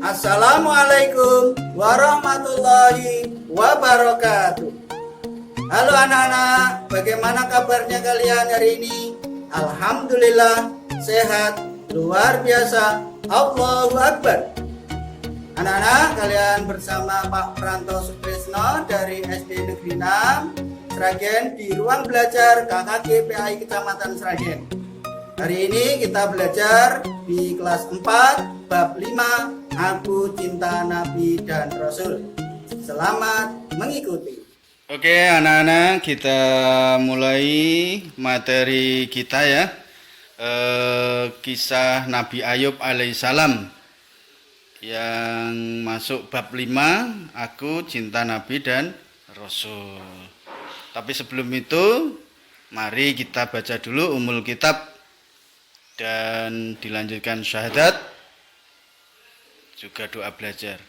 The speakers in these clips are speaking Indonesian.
Assalamualaikum warahmatullahi wabarakatuh. Halo anak-anak, bagaimana kabarnya kalian hari ini? Alhamdulillah, sehat, luar biasa. Allahu Akbar. Anak-anak, kalian bersama Pak Pranto Sutrisno dari SD Negeri 6 Sragen di ruang belajar KKG PAI Kecamatan Sragen. Hari ini kita belajar di kelas 4 bab 5 Aku Cinta Nabi dan Rasul. Selamat mengikuti. Oke anak-anak, kita mulai materi kita ya. Kisah Nabi Ayub alaihissalam yang masuk bab 5 Aku Cinta Nabi dan Rasul. Tapi sebelum itu mari kita baca dulu umul kitab dan dilanjutkan syahadat, juga doa belajar.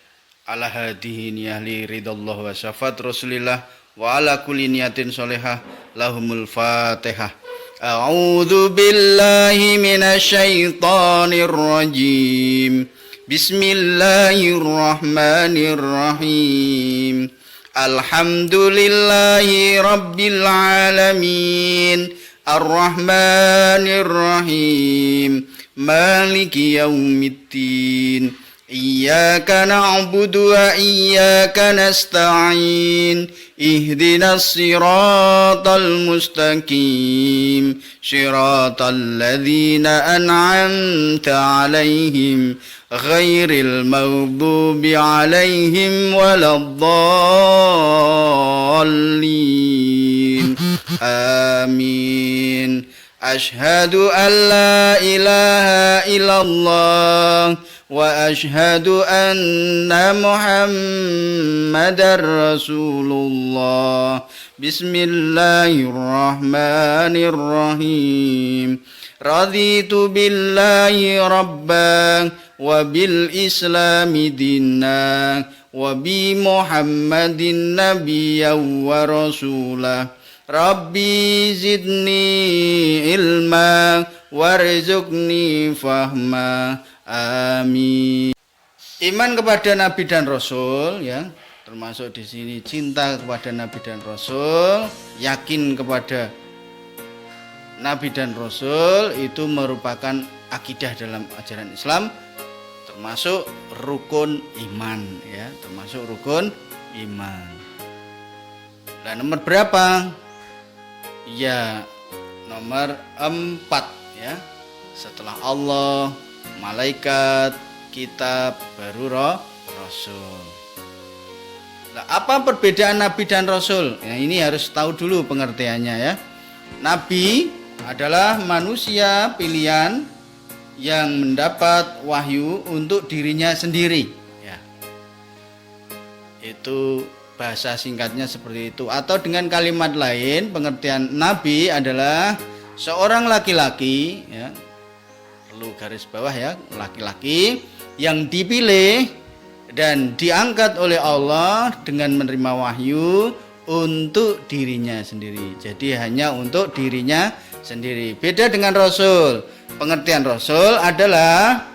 Ala hadihi niyahli ridallah wa syafat rasulillah wa ala kulli niyatin sholihah lahumul fatihah. A'udzu billahi minasyaitonir rajim. Bismillahirrahmanirrahim. Alhamdulillahi rabbil alamin. Ar-Rahmanir-Rahim. Maliki yaumiddin. Iyyaka na'budu wa iyyaka nasta'in. Ihdinas siratal mustaqim. Siratal ladzina an'amta 'alaihim ghairil maghdubi 'alaihim waladdallin. Amin. Asyhadu an la ilaha illallah wa asyhadu anna Muhammadar Rasulullah. Bismillahirrahmanirrahim. Raditu billahi rabban wa bil islami dinna wa bi Muhammadin nabiyyan wa rasulah. Rabbi zidni ilma warzuqni fahma. Amin. Iman kepada Nabi dan Rasul ya, termasuk di sini cinta kepada Nabi dan Rasul, yakin kepada Nabi dan Rasul itu merupakan akidah dalam ajaran Islam, termasuk rukun iman ya, termasuk rukun iman. Nah, nomor berapa? Ya, nomor 4 ya. Setelah Allah, malaikat, kitab, baru Rasul. Nah, apa perbedaan Nabi dan Rasul? Ya, ini harus tahu dulu pengertiannya ya. Nabi adalah manusia pilihan yang mendapat wahyu untuk dirinya sendiri ya. Itu bahasa singkatnya seperti itu. Atau dengan kalimat lain, pengertian Nabi adalah seorang laki-laki ya, perlu garis bawah ya, laki-laki yang dipilih dan diangkat oleh Allah dengan menerima wahyu untuk dirinya sendiri. Jadi hanya untuk dirinya sendiri. Beda dengan Rasul. Pengertian Rasul adalah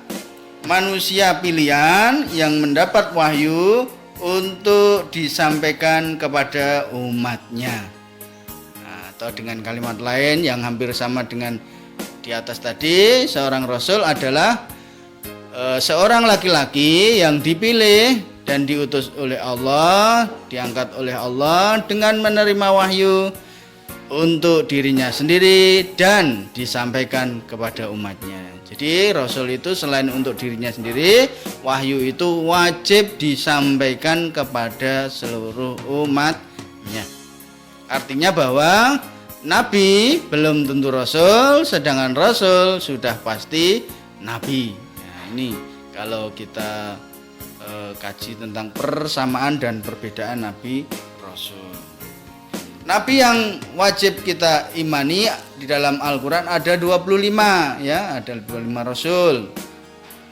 manusia pilihan yang mendapat wahyu untuk disampaikan kepada umatnya. Nah, atau dengan kalimat lain yang hampir sama dengan di atas tadi, seorang Rasul adalah seorang laki-laki yang dipilih dan diutus oleh Allah, diangkat oleh Allah dengan menerima wahyu untuk dirinya sendiri dan disampaikan kepada umatnya. Jadi Rasul itu selain untuk dirinya sendiri, wahyu itu wajib disampaikan kepada seluruh umatnya. Artinya bahwa Nabi belum tentu Rasul, sedangkan Rasul sudah pasti Nabi. Nah, ini kalau kita kaji tentang persamaan dan perbedaan Nabi Rasul. Nabi yang wajib kita imani di dalam Al-Quran ada 25 ya, ada 25 Rasul.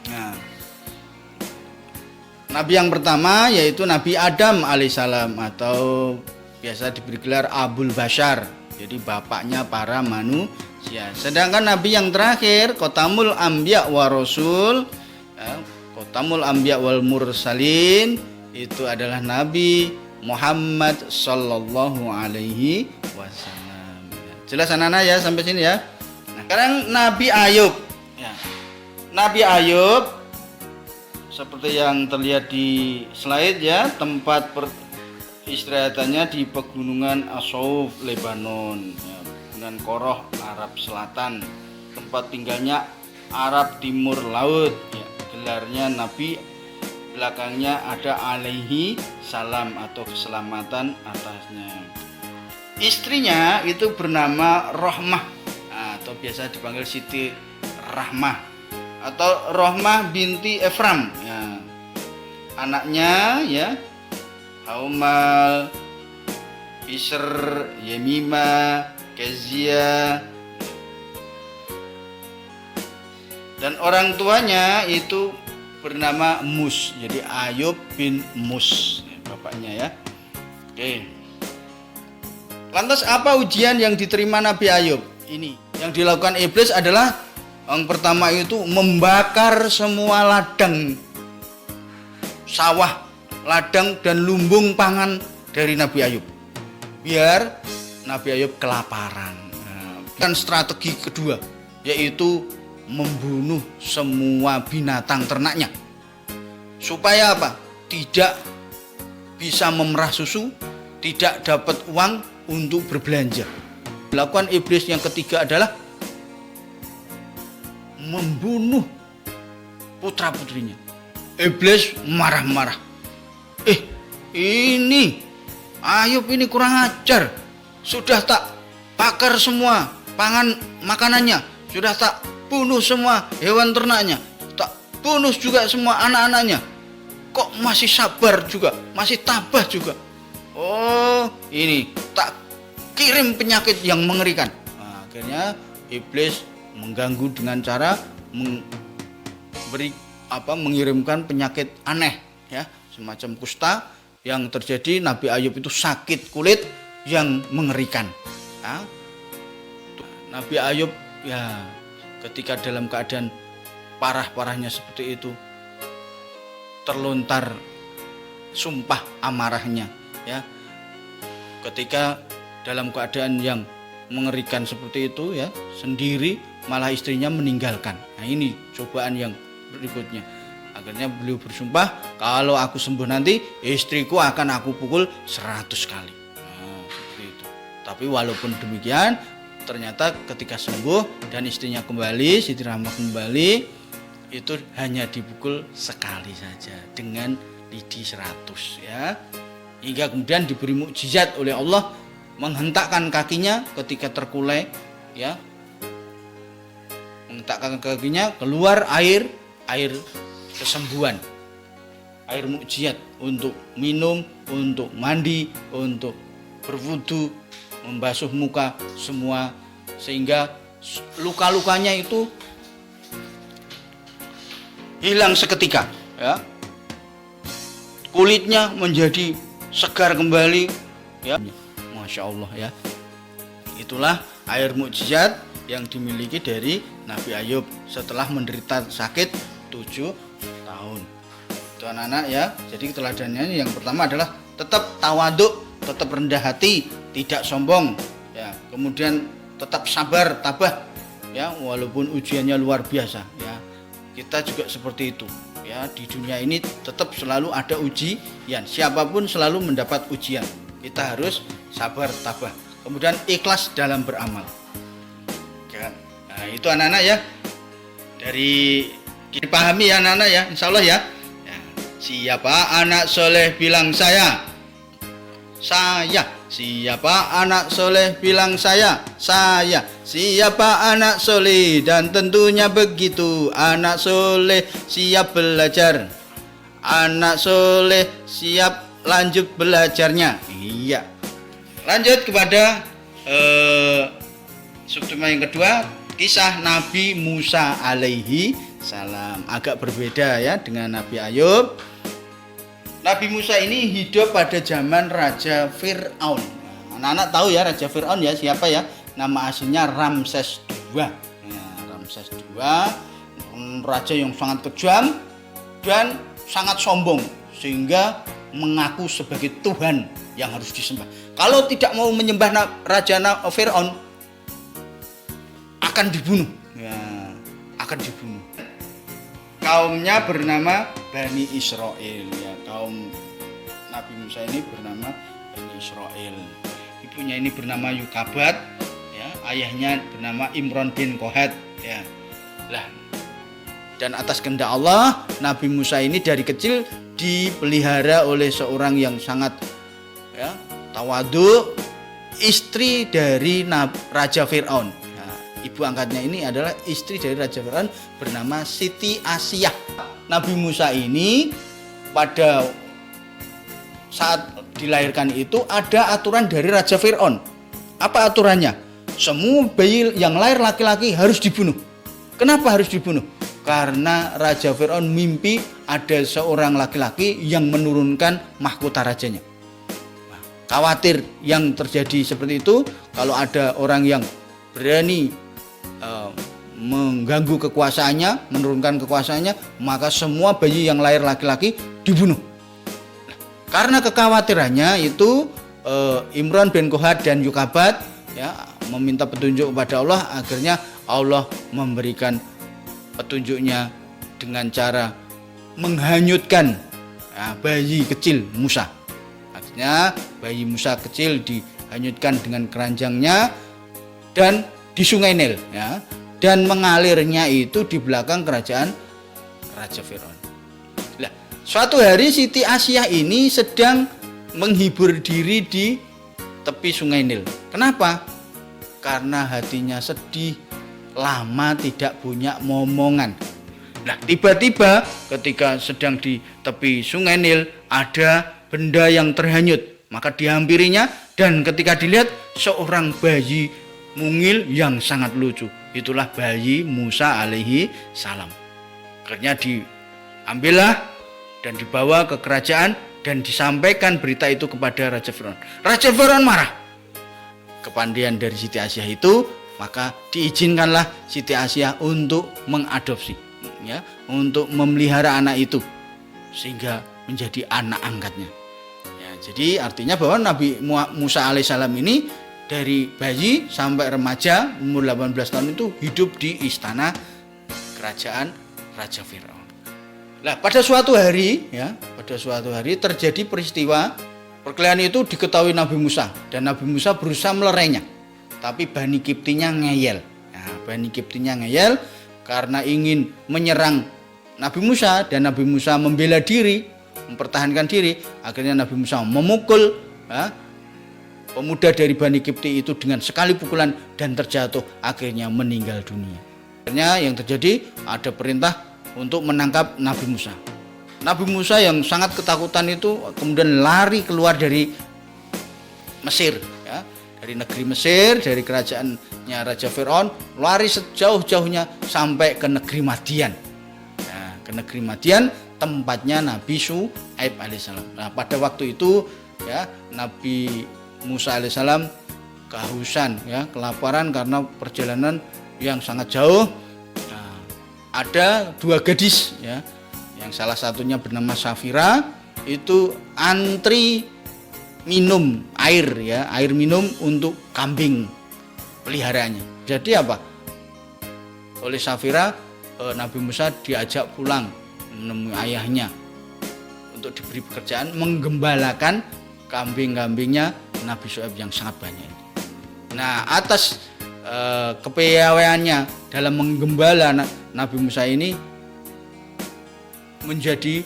Nah, Nabi yang pertama yaitu Nabi Adam alaihissalam atau biasa diberi gelar Abul Bashar, jadi bapaknya para manusia. Sedangkan Nabi yang terakhir Khotamul Anbiya wa Rasul ya, Khotamul Anbiya wal Mursalin itu adalah Nabi Muhammad sallallahu alaihi wasallam. Jelas anak-anak ya sampai sini ya. Nah, sekarang Nabi Ayub. Ya. Nabi Ayub seperti yang terlihat di slide ya, tempat istirahatannya di pegunungan Asouf, Lebanon, ya, Pegunungan Koroh, Arab Selatan. Tempat tinggalnya Arab Timur Laut. Ya, gelarnya Nabi, belakangnya ada alaihi salam atau keselamatan atasnya. Istrinya itu bernama Rohmah atau biasa dipanggil Siti Rahmah atau Rohmah binti Efram. Ya. Anaknya ya Haumal, Isr, Yemima, Kezia, dan orang tuanya itu bernama Mus. Jadi Ayub bin Mus bapaknya ya. Oke. Lantas apa ujian yang diterima Nabi Ayub? Ini yang dilakukan iblis adalah yang pertama itu membakar semua ladang sawah, ladang dan lumbung pangan dari Nabi Ayub, biar Nabi Ayub kelaparan. Dan strategi kedua yaitu membunuh semua binatang ternaknya supaya apa? Tidak bisa memerah susu, tidak dapat uang untuk berbelanja. Dilakukan iblis yang ketiga adalah membunuh putra-putrinya. Iblis marah-marah. Ini Ayub ini kurang ajar. Sudah tak bakar semua pangan makanannya, sudah tak bunuh semua hewan ternaknya, tak bunuh juga semua anak-anaknya. Kok masih sabar juga, masih tabah juga. Oh, ini tak kirim penyakit yang mengerikan. Nah, akhirnya iblis mengganggu dengan cara mengirimkan penyakit aneh ya, semacam kusta yang terjadi. Nabi Ayub itu sakit kulit yang mengerikan. Nah, Nabi Ayub ya ketika dalam keadaan parah-parahnya seperti itu terlontar sumpah amarahnya ya. Ketika dalam keadaan yang mengerikan seperti itu ya, sendiri malah istrinya meninggalkan. Nah, ini cobaan yang berikutnya. Akhirnya beliau bersumpah, kalau aku sembuh nanti istriku akan aku pukul 100 kali. Nah, seperti itu. Tapi walaupun demikian, ternyata ketika sembuh dan istrinya kembali, Siti Rahmah kembali, itu hanya dipukul sekali saja dengan lidi 100 ya. Hingga kemudian diberi mukjizat oleh Allah, menghentakkan kakinya ketika terkulai ya. Menghentakkan kakinya, keluar air kesembuhan. Air mukjizat untuk minum, untuk mandi, untuk berwudu, membasuh muka semua, sehingga luka-lukanya itu hilang seketika ya. Kulitnya menjadi segar kembali ya. Masya Allah ya. Itulah air mukjizat yang dimiliki dari Nabi Ayub setelah menderita sakit 7 tahun. Itu anak-anak ya. Jadi teladannya yang pertama adalah tetap tawaduk, tetap rendah hati, tidak sombong ya. Kemudian tetap sabar, tabah ya, walaupun ujiannya luar biasa ya. Kita juga seperti itu ya. Di dunia ini tetap selalu ada ujian. Siapapun selalu mendapat ujian. Kita harus sabar, tabah. Kemudian ikhlas dalam beramal. Nah, itu anak-anak ya. Dari dipahami ya anak-anak ya, insya Allah ya. Siapa anak soleh bilang saya. Siapa anak soleh bilang saya. Siapa anak soleh, dan tentunya begitu. Anak soleh siap belajar, anak soleh siap lanjut belajarnya. Iya. Lanjut kepada subtema yang kedua, kisah Nabi Musa alaihi salam. Agak berbeda ya dengan Nabi Ayub. Nabi Musa ini hidup pada zaman Raja Fir'aun. Anak-anak tahu ya Raja Fir'aun ya, siapa ya? Nama aslinya Ramses II. Ya, Ramses II, raja yang sangat kejam dan sangat sombong sehingga mengaku sebagai Tuhan yang harus disembah. Kalau tidak mau menyembah Raja Firaun akan dibunuh. Ya, akan dibunuh. Kaumnya bernama Bani Israel, ya, kaum Nabi Musa ini bernama Bani Israel. Ibunya ini bernama Yukabat, ya, ayahnya bernama Imron bin Kohat, ya. Lah, dan atas kehendak Allah, Nabi Musa ini dari kecil dipelihara oleh seorang yang sangat, ya, tawadu, istri dari Raja Firaun. Nah, ibu angkatnya ini adalah istri dari Raja Firaun bernama Siti Asiyah. Nabi Musa ini pada saat dilahirkan itu ada aturan dari Raja Firaun. Apa aturannya? Semua bayi yang lahir laki-laki harus dibunuh. Kenapa harus dibunuh? Karena Raja Firaun mimpi ada seorang laki-laki yang menurunkan mahkota rajanya. Nah, khawatir yang terjadi seperti itu, kalau ada orang yang berani mengganggu kekuasaannya, menurunkan kekuasaannya, maka semua bayi yang lahir laki-laki dibunuh. Nah, karena kekhawatirannya itu Imron bin Kohat dan Yukabat, ya, meminta petunjuk kepada Allah, akhirnya Allah memberikan petunjuknya dengan cara menghanyutkan bayi kecil Musa. Akhirnya bayi Musa kecil dihanyutkan dengan keranjangnya dan di Sungai Nil, ya, dan mengalirnya itu di belakang kerajaan Raja Firaun. Nah, suatu hari Siti Asiyah ini sedang menghibur diri di tepi Sungai Nil. Kenapa? Karena hatinya sedih, lama tidak punya momongan. Nah, tiba-tiba ketika sedang di tepi Sungai Nil ada benda yang terhanyut, maka dihampirinya dan ketika dilihat seorang bayi mungil yang sangat lucu. Itulah bayi Musa alaihi salam. Akhirnya diambillah dan dibawa ke kerajaan dan disampaikan berita itu kepada Raja Firaun. Raja Firaun marah. Kepandian dari Siti Asiyah itu, maka diizinkanlah Siti Asiyah untuk mengadopsi, ya, untuk memelihara anak itu sehingga menjadi anak angkatnya. Ya, jadi artinya bahwa Nabi Musa alaihissalam ini dari bayi sampai remaja umur 18 tahun itu hidup di istana kerajaan Raja Firaun. Nah, pada suatu hari terjadi peristiwa perkelahian itu diketahui Nabi Musa dan Nabi Musa berusaha melerainya. Tapi Bani Kiptinya ngeyel. Nah, Bani Kiptinya ngeyel karena ingin menyerang Nabi Musa dan Nabi Musa membela diri, mempertahankan diri. Akhirnya Nabi Musa memukul, ya, pemuda dari Bani Kipti itu dengan sekali pukulan dan terjatuh, akhirnya meninggal dunia. Akhirnya yang terjadi ada perintah untuk menangkap Nabi Musa. Nabi Musa yang sangat ketakutan itu kemudian lari keluar dari Mesir, ya, dari negeri Mesir, dari kerajaannya Raja Firaun, lari sejauh-jauhnya sampai ke negeri Madian. Nah, ke negeri Madian tempatnya Nabi Syuaib alaihissalam. Nah, pada waktu itu, ya, Nabi Musa alaihissalam kehausan, ya, kelaparan karena perjalanan yang sangat jauh. Nah, ada dua gadis, ya, yang salah satunya bernama Safira, itu antri minum air, ya, air minum untuk kambing peliharaannya. Jadi apa? Oleh Safira, Nabi Musa diajak pulang menemui ayahnya untuk diberi pekerjaan menggembalakan kambing-kambingnya Nabi Syuaib yang sangat banyak. Nah, atas kepiawaiannya dalam menggembala Nabi Musa ini menjadi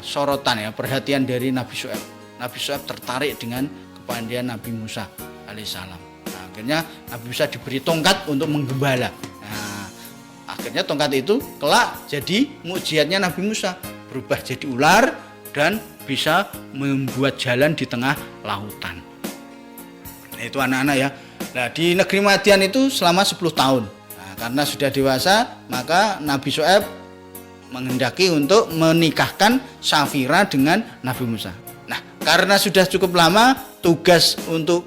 sorotan, ya, perhatian dari Nabi Syuaib. Nabi Syuaib tertarik dengan kepandian Nabi Musa alaihissalam. Nah, akhirnya Nabi Musa diberi tongkat untuk menggembala. Nah, akhirnya tongkat itu kelak jadi mukjizatnya Nabi Musa, berubah jadi ular dan bisa membuat jalan di tengah lautan. Nah, itu anak-anak, ya. Nah, di negeri Madian itu selama 10 tahun. Nah, karena sudah dewasa, maka Nabi Syuaib menghendaki untuk menikahkan Safira dengan Nabi Musa. Nah, karena sudah cukup lama, tugas untuk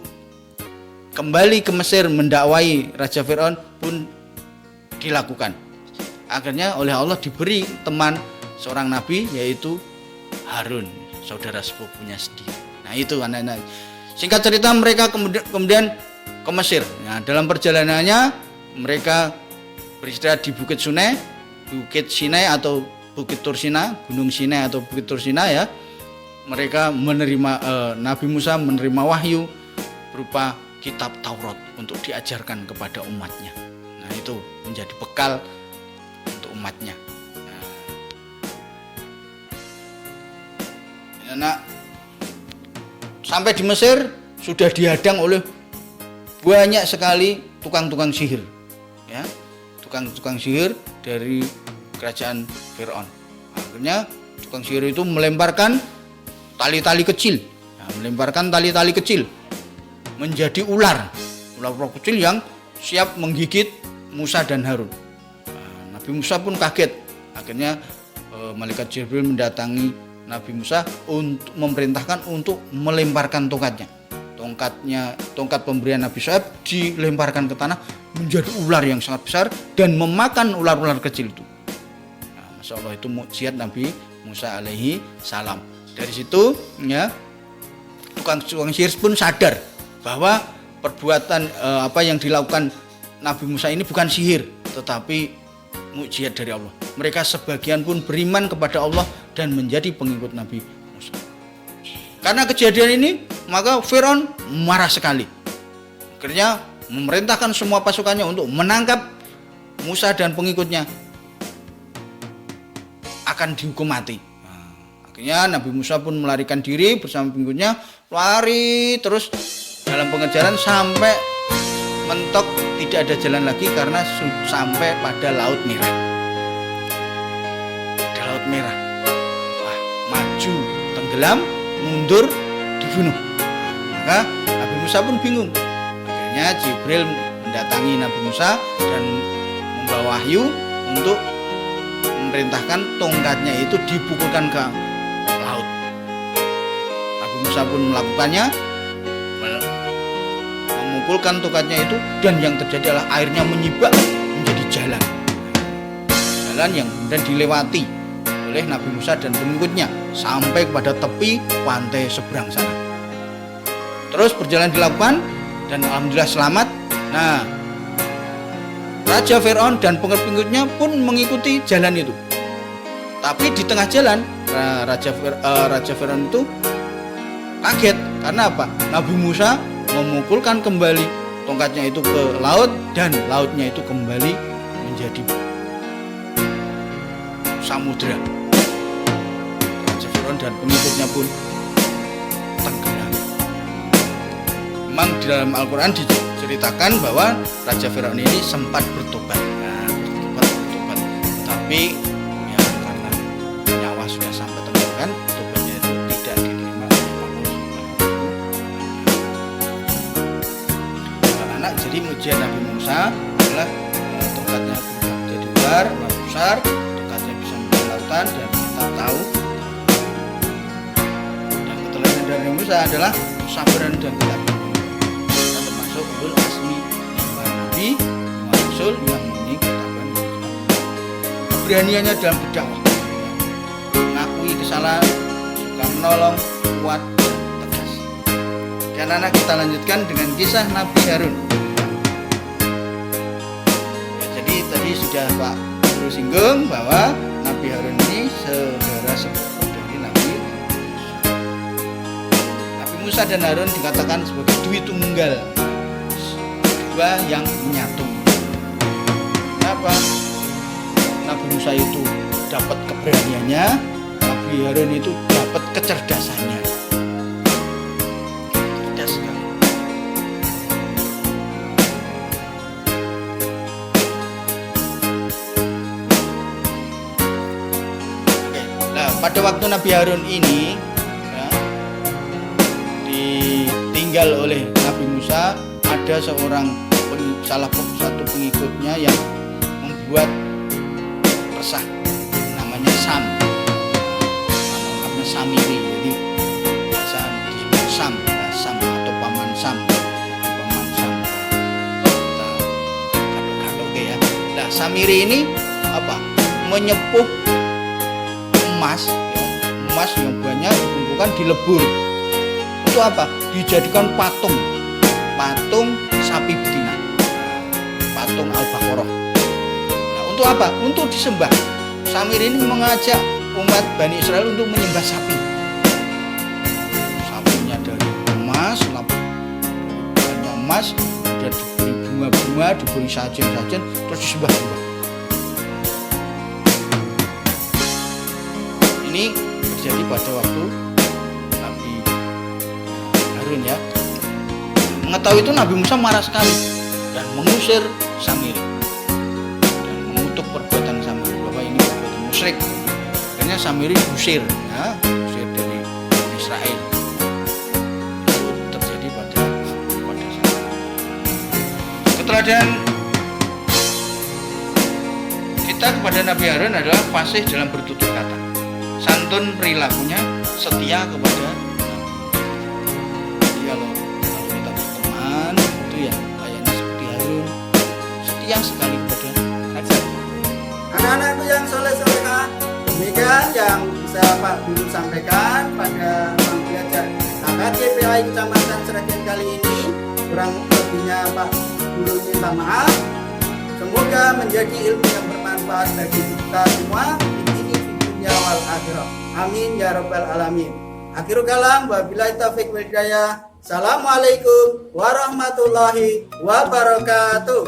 kembali ke Mesir mendakwai Raja Firaun pun dilakukan. Akhirnya oleh Allah diberi teman seorang nabi, yaitu Harun, saudara sepupunya sendiri. Nah itu anak-anak. Singkat cerita mereka kemudian ke Mesir. Nah, dalam perjalanannya mereka beristirahat di Bukit Sinai atau Bukit Tursina, Gunung Sinai atau Bukit Tursina ya. Mereka menerima Nabi Musa menerima wahyu berupa kitab Taurat untuk diajarkan kepada umatnya. Nah itu menjadi bekal untuk umatnya. Nah, sampai di Mesir sudah dihadang oleh banyak sekali tukang-tukang sihir, ya, tukang-tukang sihir dari kerajaan Firaun. Akhirnya tukang sihir itu melemparkan tali-tali kecil, menjadi ular kecil yang siap menggigit Musa dan Harun. Nabi Musa pun kaget. Akhirnya malaikat Jibril mendatangi Nabi Musa untuk memerintahkan untuk melemparkan tongkatnya. Tongkat pemberian Nabi Shu'aib dilemparkan ke tanah menjadi ular yang sangat besar dan memakan ular-ular kecil itu. Masya Allah, itu mukjizat Nabi Musa alaihi salam. Dari situ ya tukang sihir pun sadar bahwa perbuatan apa yang dilakukan Nabi Musa ini bukan sihir tetapi mukjizat dari Allah. Mereka sebagian pun beriman kepada Allah dan menjadi pengikut Nabi Musa. Karena kejadian ini maka Firaun marah sekali. Akhirnya memerintahkan semua pasukannya untuk menangkap Musa dan pengikutnya, akan dihukum mati. Akhirnya Nabi Musa pun melarikan diri bersama pengikutnya, lari terus dalam pengejaran sampai mentok tidak ada jalan lagi karena sampai pada Laut Merah. Di Laut Merah, wah, maju tenggelam, mundur dibunuh. Maka Nabi Musa pun bingung. Akhirnya Jibril mendatangi Nabi Musa dan membawa wahyu untuk memerintahkan tongkatnya itu dipukulkan ke laut. Nabi Musa pun melakukannya, memukulkan tongkatnya itu, dan yang terjadi adalah airnya menyibak menjadi jalan yang kemudian dilewati oleh Nabi Musa dan pengikutnya sampai kepada tepi pantai seberang sana. Terus perjalanan dilakukan dan alhamdulillah selamat. Nah, Raja Firaun dan pengikutnya pun mengikuti jalan itu. Tapi di tengah jalan Raja Firaun itu kaget karena apa? Nabi Musa memukulkan kembali tongkatnya itu ke laut dan lautnya itu kembali menjadi samudra. Raja Firaun dan pengikutnya pun tenggelam. Memang di dalam Al-Quran diceritakan bahwa Raja Firaun ini sempat bertobat, tapi ya karena nyawa sudah sampai tenggorokan, tobatnya itu tidak diterima oleh Allah. Anak-anak, jadi mujizat Nabi Musa adalah tongkatnya berubah menjadi ular besar, tongkatnya bisa membuat lautan, dan kita tahu dan keteladanan dari Musa adalah kesabaran dan ketabahan. Ulul asmi para nabi, rasul yang memiliki ketabahan, keberaniannya dalam berdakwah, mengakui kesalahan, suka menolong, kuat, tegas. Dan anak kita lanjutkan dengan kisah Nabi Harun. Ya, jadi tadi sudah Pak Guru singgung bahwa Nabi Harun ini saudara sepupu dari Nabi Musa dan Harun dikatakan sebagai dwi tunggal, yang menyatu. Kenapa? Nabi Musa itu dapat keberaniannya, Nabi Harun itu dapat kecerdasannya. Cerdas sekali. Oke. Nah, pada waktu Nabi Harun ini ya, ditinggal oleh Nabi Musa, ada salah satu pengikutnya yang membuat resah, namanya Sam, namanya Samiri, jadi biasa disebut Sam atau paman Sam, kado-kado ya. Nah, Samiri ini apa? Menyepuh emas, ya, emas yang banyak dikumpulkan dilebur. Untuk apa? Dijadikan patung sapi betina, patung Al-Baqarah. Nah, untuk apa? Untuk disembah. Samir ini mengajak umat Bani Israel untuk menyembah sapi. Sapinya dari emas, lapisannya emas, dan diberi bunga-bunga, diberi sajen-sajen, terus disembah-sembah. Ini terjadi pada waktu Nabi Harun ya. Mengetahui itu Nabi Musa marah sekali dan mengusir Samiri dan mengutuk perbuatan Samiri bahwa ini perbuatan musyrik. Akhirnya Samiri diusir, ya, diusir dari Israel. Itu terjadi pada saat keteladanan kita kepada Nabi Harun adalah fasih dalam bertutur kata, santun perilakunya, setia kepada Nabi. Jadi kalau kita berteman itu ya kayaknya seperti Harun, setia sekali kepada ajar. Anak-anakku yang soleh-solehah, demikian yang bisa Pak Guru sampaikan pada ruang belajar KKD PAI Kecamatan Sragen kali ini. Kurang lebihnya Pak Guru minta maaf. Semoga menjadi ilmu yang bermanfaat bagi kita semua di dunia wal akhirah. Amin ya rabbal alamin. Akhirul kalam, wabillahi taufiq wal hidayah. Assalamualaikum warahmatullahi wabarakatuh.